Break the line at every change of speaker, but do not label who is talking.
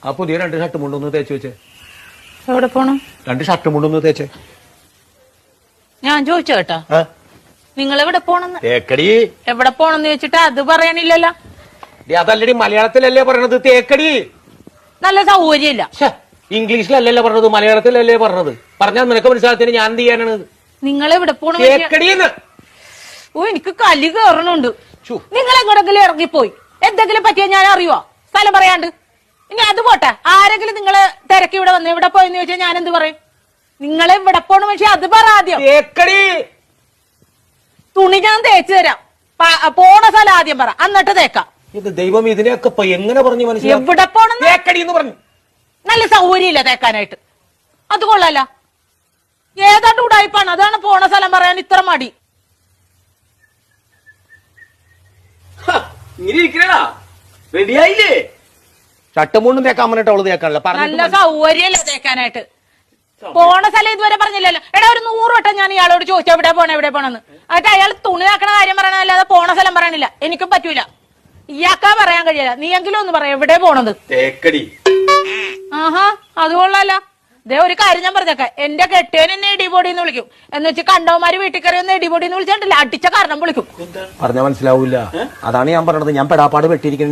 ആ പുതിയ 2 ഷർട്ട് മുണ്ടൊന്ന് തേച്ച് വെച്ചേ.
എവിടെ പോണം?
2 ഷർട്ട് മുണ്ടൊന്ന് തേച്ചേ.
ഞാൻ ചോദിച്ചു കേട്ടാ, നിങ്ങൾ എവിടെ പോണെന്ന്?
തേക്കടി.
എവിടെ പോണെന്ന് ചോദിച്ചിട്ട് അത് പറയാനില്ലല്ലോ.
അതല്ലടി, മലയാളത്തിലല്ലേ പറയണത് തേക്കടി.
നല്ല സൗകര്യമില്ല.
ഇംഗ്ലീഷിലല്ലല്ലോ പറഞ്ഞത്, മലയാളത്തിലല്ലേ പറഞ്ഞത്. പറഞ്ഞാൽ നിനക്ക് മനസ്സിലാത്തിന് ഞാൻ എന്ത് ചെയ്യാനാണ്?
നിങ്ങൾ എവിടെ പോണ?
തേക്കടിന്ന്.
ഓ, എനിക്ക് കലി കയറണുണ്ട്. നിങ്ങൾ എങ്ങോട്ടെങ്കിലും ഇറങ്ങിപ്പോയി എന്തെങ്കിലും പറ്റിയാ ഞാൻ അറിയുവോ? സ്ഥലം പറയാണ്ട്. ഇനി അത് പോട്ടെ, ആരെങ്കിലും നിങ്ങള് തിരക്കി ഇവിടെ വന്ന് ഇവിടെ പോയെന്ന് ചോദിച്ചാൽ ഞാൻ എന്ത് പറയും? നിങ്ങളെ ഇവിടെ പോണ പക്ഷെ അത് പറ ആദ്യം. തുണി ഞാൻ തേച്ചു തരാം. പോണ സ്ഥലം ആദ്യം പറ, എന്നിട്ട് തേക്കാം.
ഇത് ദൈവം ഇതിനെയൊക്കെ എങ്ങനെ പറഞ്ഞു മനസ്സിലായി?
എവിടെ പോണം?
തേക്കടി എന്ന് പറഞ്ഞു.
നല്ല സൗകര്യമില്ല തേക്കാനായിട്ട്. അത് കൊള്ളാല. ഏതാണ്ട് ഉടായിപ്പാണ്, അതാണ് പോണ സ്ഥലം പറയാൻ ഇത്ര മടി.
റെഡിയായില്ലേ? ഷട്ടുമൂന്നും തേക്കാൻ പറഞ്ഞിട്ട് അവള് തേക്കാനല്ല.
നല്ല സൗകര്യമില്ല തേക്കാനായിട്ട്. പോണ സ്ഥലം ഇതുവരെ പറഞ്ഞില്ലല്ലോ. എടാ, ഒരു 100 വട്ടം ഞാൻ ഇയാളോട് ചോദിച്ചു എവിടെ പോണ എവിടെ പോണെന്ന്. എന്നിട്ട് അയാൾ തുണി നാക്കണ കാര്യം പറയണല്ലാതെ പോണ സ്ഥലം പറയണില്ല. എനിക്കും പറ്റൂല. ഇയാൾക്കാ പറയാൻ കഴിയില്ല. നീ എങ്കിലും ഒന്ന് പറയാം എവിടെ പോണത്.
തേക്കടി.
ആഹാ, അത് കൊള്ളാല. ദേ ഒരു കാര്യം ഞാൻ പറഞ്ഞേക്കാം, എന്റെ കെട്ടിയൻ എന്നെ ഇടിപൊടിന്ന് വിളിക്കും. എന്ന് വെച്ച് കണ്ടവന്മാര് വീട്ടിൽ കയറി ഒന്ന് ഇടിപൊടിന്ന് വിളിച്ചിട്ടില്ല, അടിച്ച കാരണം വിളിക്കും.
പറഞ്ഞാൽ മനസ്സിലാവൂല. അതാണ് ഞാൻ പറഞ്ഞത്. ഞാൻ പെടാപ്പാട് വെട്ടിയിരിക്കുന്നത്.